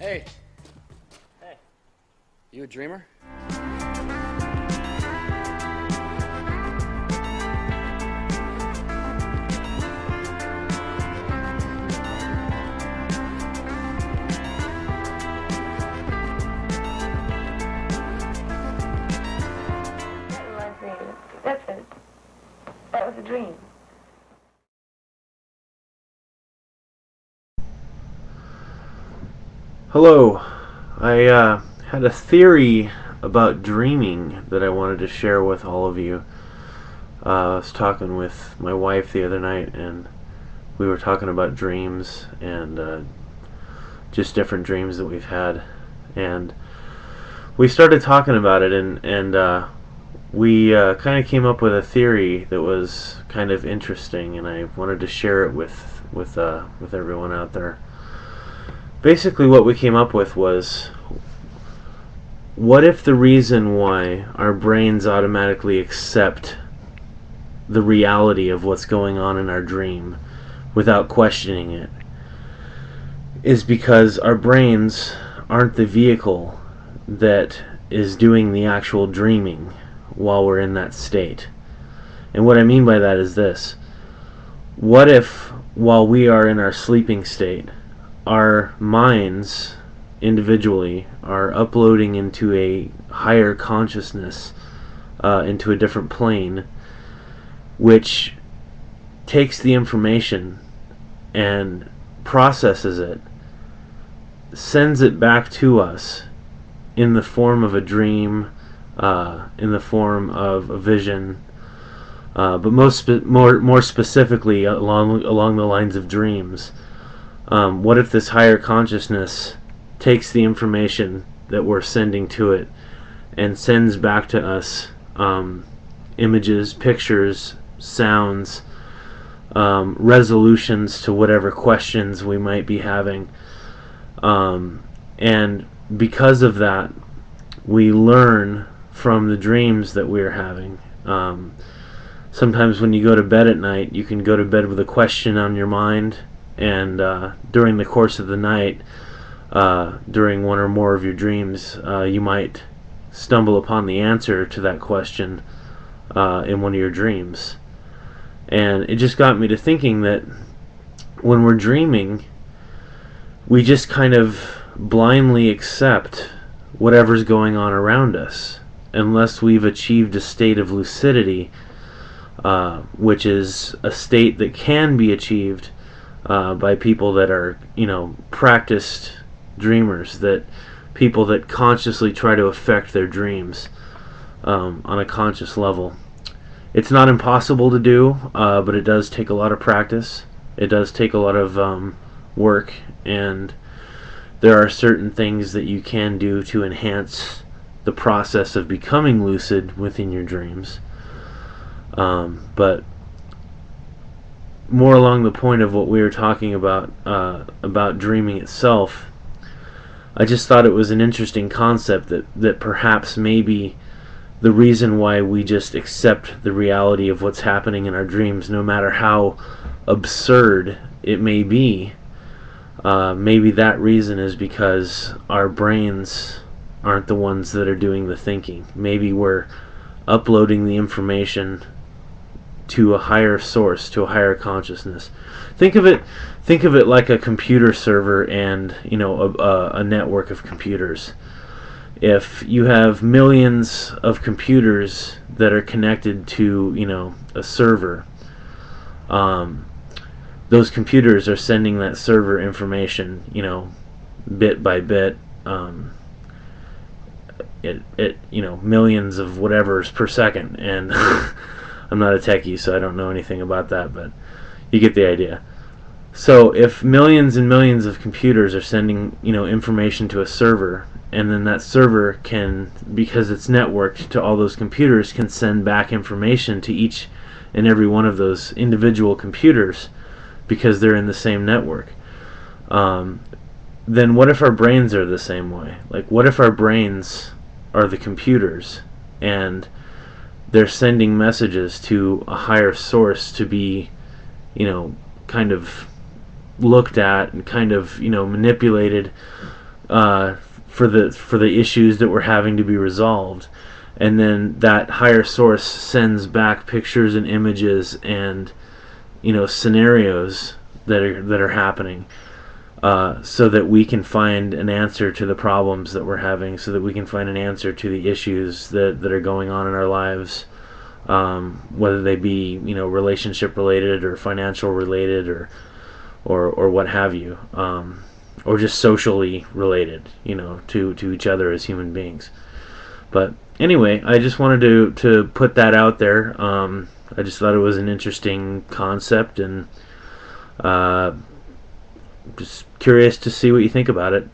Hey. Hey. You a dreamer? That's it. That was a dream. Hello. I had a theory about dreaming that I wanted to share with all of you. I was talking with my wife the other night, and we were talking about dreams and just different dreams that we've had. And we started talking about it, and we kind of came up with a theory that was kind of interesting, and I wanted to share it with everyone out there. Basically, what we came up with was, what if the reason why our brains automatically accept the reality of what's going on in our dream without questioning it is because our brains aren't the vehicle that is doing the actual dreaming while we're in that state? And what I mean by that is this: what if, while we are in our sleeping state, our minds individually are uploading into a higher consciousness, into a different plane, which takes the information and processes it, sends it back to us in the form of a dream, in the form of a vision, but more specifically along the lines of dreams. What if this higher consciousness takes the information that we're sending to it and sends back to us images, pictures, sounds, resolutions to whatever questions we might be having, and because of that, we learn from the dreams that we're having. Sometimes when you go to bed at night, you can go to bed with a question on your mind, and during the course of the night, during one or more of your dreams, you might stumble upon the answer to that question in one of your dreams. And it just got me to thinking that when we're dreaming, we just kind of blindly accept whatever's going on around us, unless we've achieved a state of lucidity, which is a state that can be achieved by people that are, practiced dreamers, that people that consciously try to affect their dreams on a conscious level. It's not impossible to do, but it does take a lot of practice. It does take a lot of work, and there are certain things that you can do to enhance the process of becoming lucid within your dreams. But more along the point of what we were talking about dreaming itself, I just thought it was an interesting concept that perhaps maybe the reason why we just accept the reality of what's happening in our dreams, no matter how absurd it may be, maybe that reason is because our brains aren't the ones that are doing the thinking. Maybe we're uploading the information to a higher source, to a higher consciousness. Think of it like a computer server and a network of computers. If you have millions of computers that are connected to a server, those computers are sending that server information bit by bit, millions of whatevers per second, and I'm not a techie, so I don't know anything about that, but you get the idea. So if millions and millions of computers are sending information to a server, and then that server can, because it's networked to all those computers, can send back information to each and every one of those individual computers because they're in the same network, then what if our brains are the same way? Like, what if our brains are the computers and they're sending messages to a higher source to be kind of looked at and kind of manipulated for the issues that were having to be resolved, and then that higher source sends back pictures and images and scenarios that are happening, so that we can find an answer to the problems that we're having, so that we can find an answer to the issues that are going on in our lives, whether they be relationship related or financial related or what have you, or just socially related, to each other as human beings. But anyway, I just wanted to put that out there. I just thought it was an interesting concept, and just curious to see what you think about it.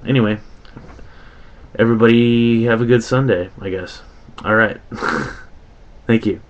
Anyway, everybody have a good Sunday, I guess. All right. Thank you.